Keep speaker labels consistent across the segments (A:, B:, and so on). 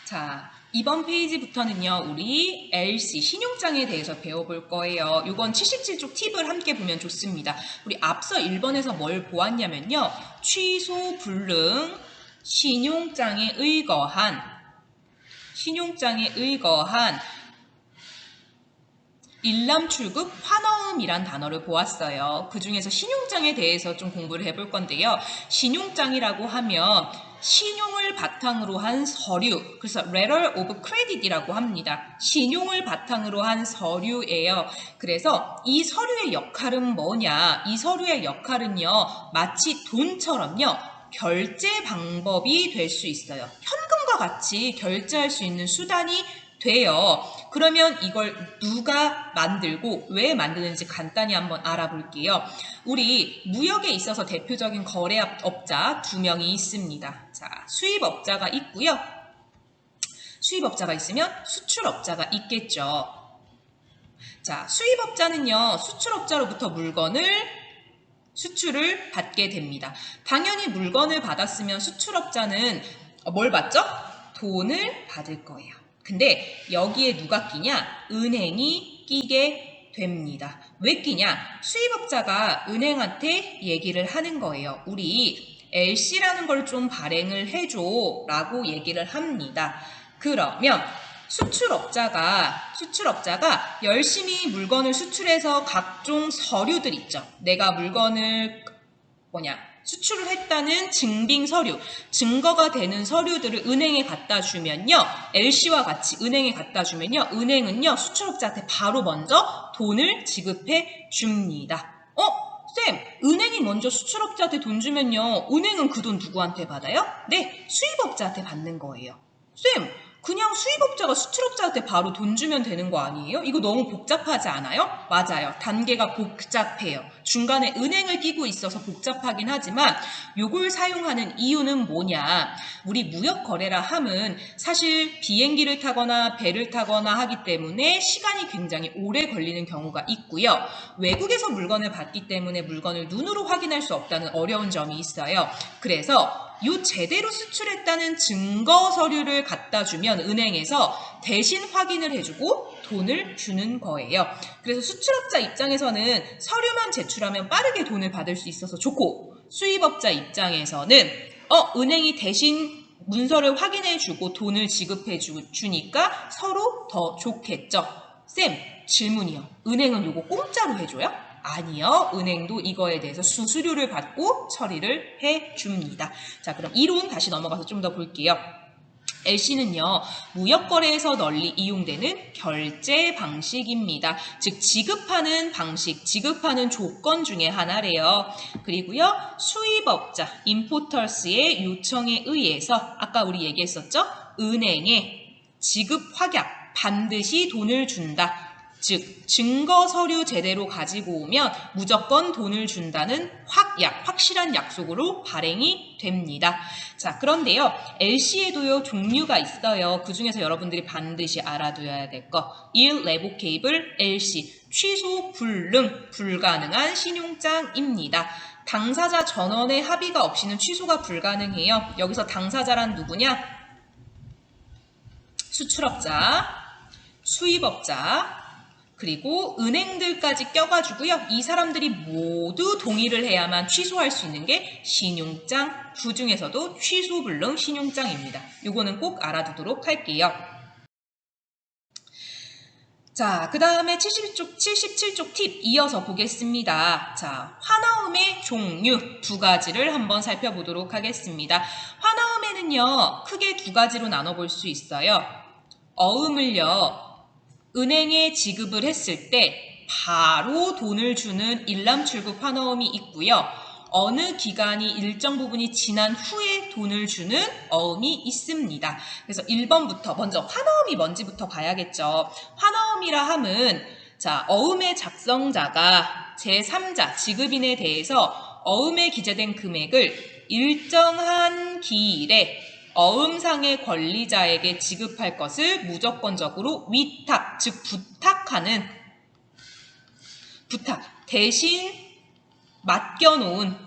A: 자, 이번 페이지부터는요, 우리 LC, 신용장에 대해서 배워볼 거예요. 이건 77쪽 팁을 함께 보면 좋습니다. 우리 앞서 1번에서 뭘 보았냐면요, 취소 불능, 신용장에 의거한 일람출급 환어음이란 단어를 보았어요. 그 중에서 신용장에 대해서 좀 공부를 해볼 건데요. 신용장이라고 하면 신용을 바탕으로 한 서류, 그래서 letter of credit이라고 합니다. 신용을 바탕으로 한 서류예요. 그래서 이 서류의 역할은 뭐냐? 이 서류의 역할은요, 마치 돈처럼요, 결제 방법이 될 수 있어요. 현금과 같이 결제할 수 있는 수단이 돼요. 그러면 이걸 누가 만들고 왜 만드는지 간단히 한번 알아볼게요. 우리 무역에 있어서 대표적인 거래업자 두 명이 있습니다. 자, 수입업자가 있고요. 수입업자가 있으면 수출업자가 있겠죠. 자, 수입업자는요, 수출업자로부터 수출을 받게 됩니다. 당연히 물건을 받았으면 수출업자는 뭘 받죠? 돈을 받을 거예요. 근데 여기에 누가 끼냐? 은행이 끼게 됩니다. 왜 끼냐? 수입업자가 은행한테 얘기를 하는 거예요. 우리 LC라는 걸 좀 발행을 해줘 라고 얘기를 합니다. 그러면 수출업자가 열심히 물건을 수출해서 각종 서류들 있죠. 내가 물건을 수출을 했다는 증빙 서류, 증거가 되는 서류들을 은행에 갖다 주면요. LC와 같이 은행에 갖다 주면요. 은행은요. 수출업자한테 바로 먼저 돈을 지급해 줍니다. 쌤, 은행이 먼저 수출업자한테 돈 주면요. 은행은 그 돈 누구한테 받아요? 네, 수입업자한테 받는 거예요. 쌤, 그냥 수입업자가 수출업자한테 바로 돈 주면 되는 거 아니에요? 이거 너무 복잡하지 않아요? 맞아요. 단계가 복잡해요. 중간에 은행을 끼고 있어서 복잡하긴 하지만 요걸 사용하는 이유는 뭐냐? 우리 무역거래라 함은 사실 비행기를 타거나 배를 타거나 하기 때문에 시간이 굉장히 오래 걸리는 경우가 있고요. 외국에서 물건을 받기 때문에 물건을 눈으로 확인할 수 없다는 어려운 점이 있어요. 그래서 요 제대로 수출했다는 증거 서류를 갖다 주면 은행에서 대신 확인을 해주고 돈을 주는 거예요. 그래서 수출업자 입장에서는 서류만 제출하면 빠르게 돈을 받을 수 있어서 좋고, 수입업자 입장에서는 은행이 대신 문서를 확인해주고 돈을 지급해 주니까 서로 더 좋겠죠. 쌤, 질문이요. 은행은 요거 공짜로 해줘요? 아니요. 은행도 이거에 대해서 수수료를 받고 처리를 해줍니다. 자, 그럼 이론 다시 넘어가서 좀 더 볼게요. LC는요, 무역거래에서 널리 이용되는 결제 방식입니다. 즉, 지급하는 방식, 지급하는 조건 중에 하나래요. 그리고요, 수입업자, 임포터스의 요청에 의해서, 아까 우리 얘기했었죠? 은행에 지급 확약, 반드시 돈을 준다. 즉, 증거 서류 제대로 가지고 오면 무조건 돈을 준다는 확실한 약속으로 발행이 됩니다. 자, 그런데요, LC에도요, 종류가 있어요. 그 중에서 여러분들이 반드시 알아둬야 될 거. irrevocable LC, 취소 불가능한 신용장입니다. 당사자 전원의 합의가 없이는 취소가 불가능해요. 여기서 당사자란 누구냐? 수출업자, 수입업자, 그리고 은행들까지 껴가지고요. 이 사람들이 모두 동의를 해야만 취소할 수 있는 게 신용장, 그 중에서도 취소불능 신용장입니다. 요거는 꼭 알아두도록 할게요. 자, 그 다음에 77쪽 팁 이어서 보겠습니다. 자, 환어음의 종류 두 가지를 한번 살펴보도록 하겠습니다. 환어음에는요, 크게 두 가지로 나눠볼 수 있어요. 어음을요, 은행에 지급을 했을 때 바로 돈을 주는 일람출급 환어음이 있고요. 어느 기간이 일정 부분이 지난 후에 돈을 주는 어음이 있습니다. 그래서 1번부터 먼저 환어음이 뭔지부터 봐야겠죠. 환어음이라 함은 자, 어음의 작성자가 제3자 지급인에 대해서 어음에 기재된 금액을 일정한 기일에 어음상의 권리자에게 지급할 것을 무조건적으로 위탁, 즉 대신 맡겨놓은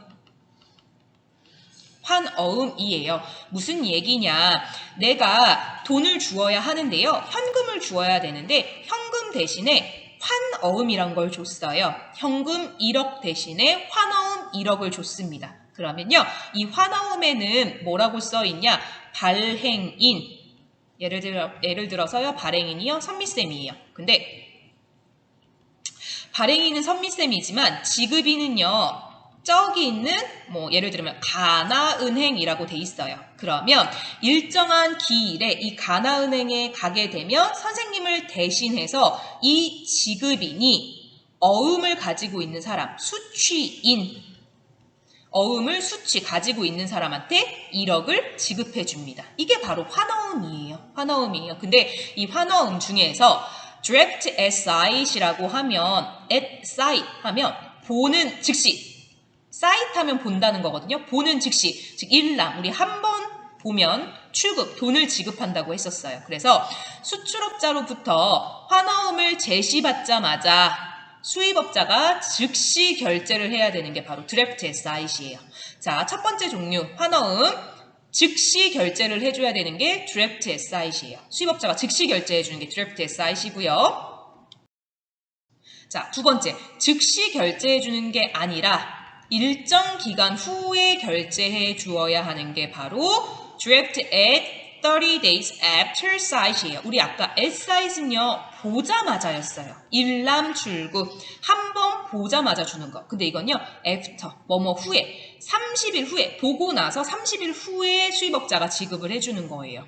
A: 환어음이에요. 무슨 얘기냐? 내가 돈을 주어야 하는데요. 현금을 주어야 되는데 현금 대신에 환어음이란 걸 줬어요. 현금 1억 대신에 환어음 1억을 줬습니다. 그러면요. 이 환어음에는 뭐라고 써있냐? 발행인. 예를 들어서요. 발행인이요. 선미쌤이에요. 근데 발행인은 선미쌤이지만 지급인은요. 저기 있는 예를 들면 가나은행이라고 돼 있어요. 그러면 일정한 기일에 이 가나은행에 가게 되면 선생님을 대신해서 이 지급인이 어음을 가지고 있는 사람, 수취인, 어음을 가지고 있는 사람한테 1억을 지급해 줍니다. 이게 바로 환어음이에요. 환어음이에요. 근데 이 환어음 중에서 direct at sight이라고 하면 at sight 하면 보는 즉시, sight 하면 본다는 거거든요. 보는 즉시, 즉 일람, 우리 한 번 보면 출급, 돈을 지급한다고 했었어요. 그래서 수출업자로부터 환어음을 제시받자마자 수입업자가 즉시 결제를 해야 되는 게 바로 direct at sight이에요. 자, 첫 번째 종류 환어음 즉시 결제를 해줘야 되는 게 direct at sight이에요. 수입업자가 즉시 결제해주는 게 direct at sight이고요. 자, 두 번째, 즉시 결제해주는 게 아니라 일정 기간 후에 결제해 주어야 하는 게 바로 direct at 30 days after sight이에요. 우리 아까 at sight은요, 보자마자였어요. 일람 출국, 한 번 보자마자 주는 거. 근데 이건요, after, 후에, 30일 후에, 보고 나서 30일 후에 수입업자가 지급을 해주는 거예요.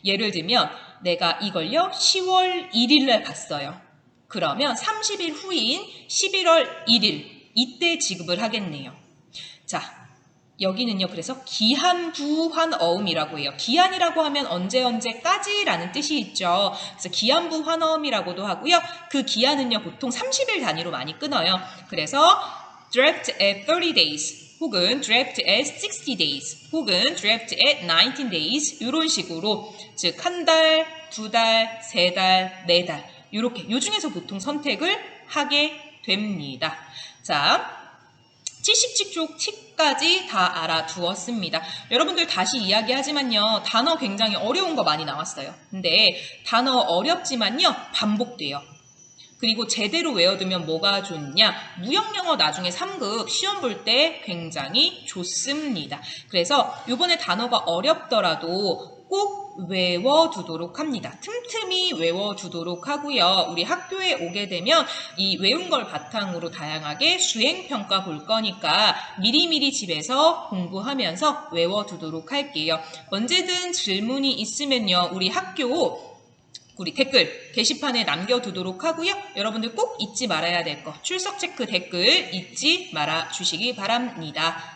A: 예를 들면, 내가 이걸요, 10월 1일날 봤어요. 그러면 30일 후인 11월 1일, 이때 지급을 하겠네요. 자, 여기는요, 그래서 기한부 환어음이라고 해요. 기한이라고 하면 언제까지라는 뜻이 있죠. 그래서 기한부 환어음이라고도 하고요. 그 기한은요, 보통 30일 단위로 많이 끊어요. 그래서 direct at 30 days 혹은 direct at 60 days 혹은 direct at 19 days 이런 식으로 즉 한 달, 두 달, 세 달, 네 달 이렇게 요 중에서 보통 선택을 하게 됩니다. 자, 지식축 팁까지 다 알아두었습니다. 여러분들 다시 이야기하지만요. 단어 굉장히 어려운 거 많이 나왔어요. 근데 단어 어렵지만요. 반복돼요. 그리고 제대로 외워두면 뭐가 좋냐? 무형영어 나중에 3급 시험 볼 때 굉장히 좋습니다. 그래서 이번에 단어가 어렵더라도 꼭 외워두도록 합니다. 틈틈이 외워두도록 하고요. 우리 학교에 오게 되면 이 외운 걸 바탕으로 다양하게 수행평가 볼 거니까 미리미리 집에서 공부하면서 외워두도록 할게요. 언제든 질문이 있으면요. 우리 댓글 게시판에 남겨두도록 하고요. 여러분들 꼭 잊지 말아야 될 거 출석 체크 댓글 잊지 말아 주시기 바랍니다.